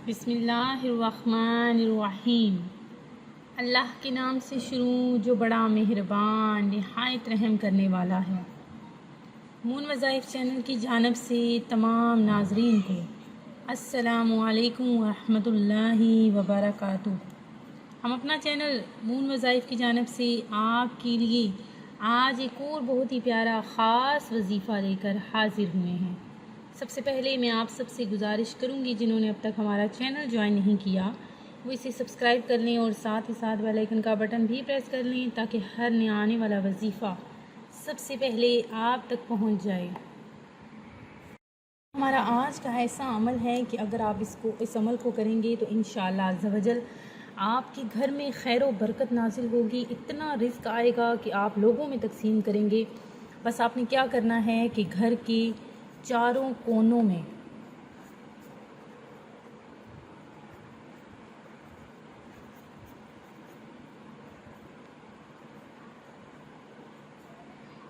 بسم اللہ الرحمن الرحیم۔ اللہ کے نام سے شروع جو بڑا مہربان نہایت رحم کرنے والا ہے۔ مون وظائف چینل کی جانب سے تمام ناظرین کو السلام علیکم ورحمۃ اللہ وبرکاتہ۔ ہم اپنا چینل مون وظائف کی جانب سے آپ کے لیے آج ایک اور بہت ہی پیارا خاص وظیفہ لے کر حاضر ہوئے ہیں۔ سب سے پہلے میں آپ سب سے گزارش کروں گی جنہوں نے اب تک ہمارا چینل جوائن نہیں کیا وہ اسے سبسکرائب کر لیں اور ساتھ ہی ساتھ بیل آئیکن کا بٹن بھی پریس کر لیں تاکہ ہر نیا آنے والا وظیفہ سب سے پہلے آپ تک پہنچ جائے۔ ہمارا آج کا ایسا عمل ہے کہ اگر آپ اس عمل کو کریں گے تو انشاءاللہ عز و جل آپ کے گھر میں خیر و برکت نازل ہوگی، اتنا رزق آئے گا کہ آپ لوگوں میں تقسیم کریں گے۔ بس آپ نے کیا کرنا ہے کہ گھر کے چاروں کونوں میں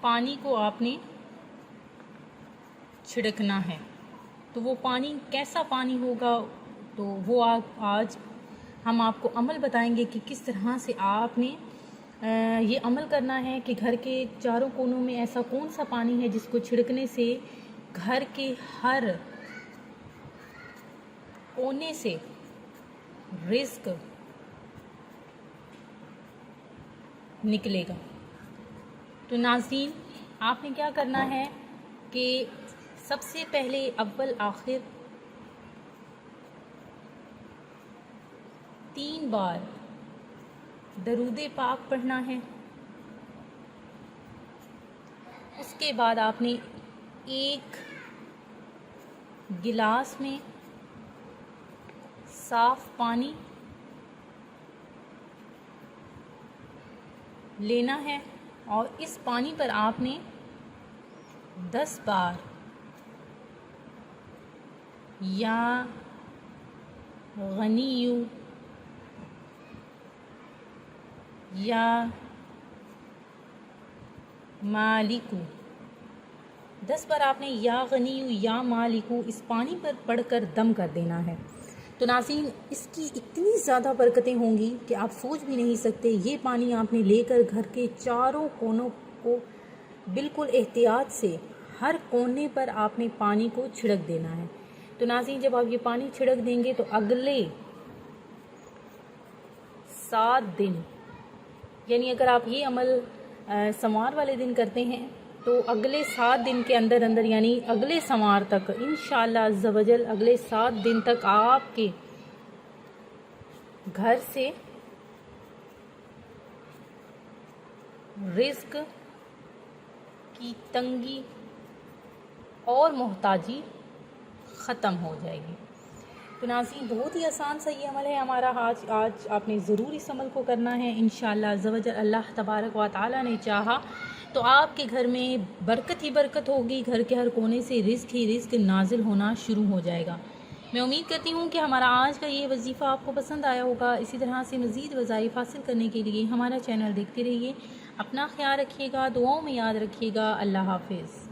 پانی کو آپ نے چھڑکنا ہے۔ تو وہ پانی کیسا پانی ہوگا تو وہ آج ہم آپ کو عمل بتائیں گے کہ کس طرح سے آپ نے یہ عمل کرنا ہے کہ گھر کے چاروں کونوں میں ایسا کون سا پانی ہے جس کو چھڑکنے سے گھر کے ہر کونے سے رزق نکلے گا۔ تو ناظرین آپ نے کیا کرنا ہے کہ سب سے پہلے اول آخر 3 بار درود پاک پڑھنا ہے۔ اس کے بعد آپ نے ایک گلاس میں صاف پانی لینا ہے اور اس پانی پر آپ نے 10 بار یا غنی یا مالکو 10 بار آپ نے یا غنی یا مالکو اس پانی پر پڑھ کر دم کر دینا ہے۔ تو ناظرین اس کی اتنی زیادہ برکتیں ہوں گی کہ آپ سوچ بھی نہیں سکتے۔ یہ پانی آپ نے لے کر گھر کے چاروں کونوں کو بالکل احتیاط سے ہر کونے پر آپ نے پانی کو چھڑک دینا ہے۔ تو ناظرین جب آپ یہ پانی چھڑک دیں گے تو اگلے 7 دن یعنی اگر آپ یہ عمل سموار والے دن کرتے ہیں تو اگلے 7 دن کے اندر یعنی اگلے سموار تک انشاءاللہ عز و جل اگلے 7 دن تک آپ کے گھر سے رزق کی تنگی اور محتاجی ختم ہو جائے گی۔ تو ناظرین بہت ہی آسان سا یہ عمل ہے ہمارا، آج آپ نے ضرور اس عمل کو کرنا ہے انشاءاللہ عز و جل۔ اللہ تبارک و تعالی نے چاہا تو آپ کے گھر میں برکت ہی برکت ہوگی، گھر کے ہر کونے سے رزق ہی رزق نازل ہونا شروع ہو جائے گا۔ میں امید کرتی ہوں کہ ہمارا آج کا یہ وظیفہ آپ کو پسند آیا ہوگا۔ اسی طرح سے مزید وظائف حاصل کرنے کے لیے ہمارا چینل دیکھتے رہیے۔ اپنا خیال رکھیے گا، دعاؤں میں یاد رکھیے گا۔ اللہ حافظ۔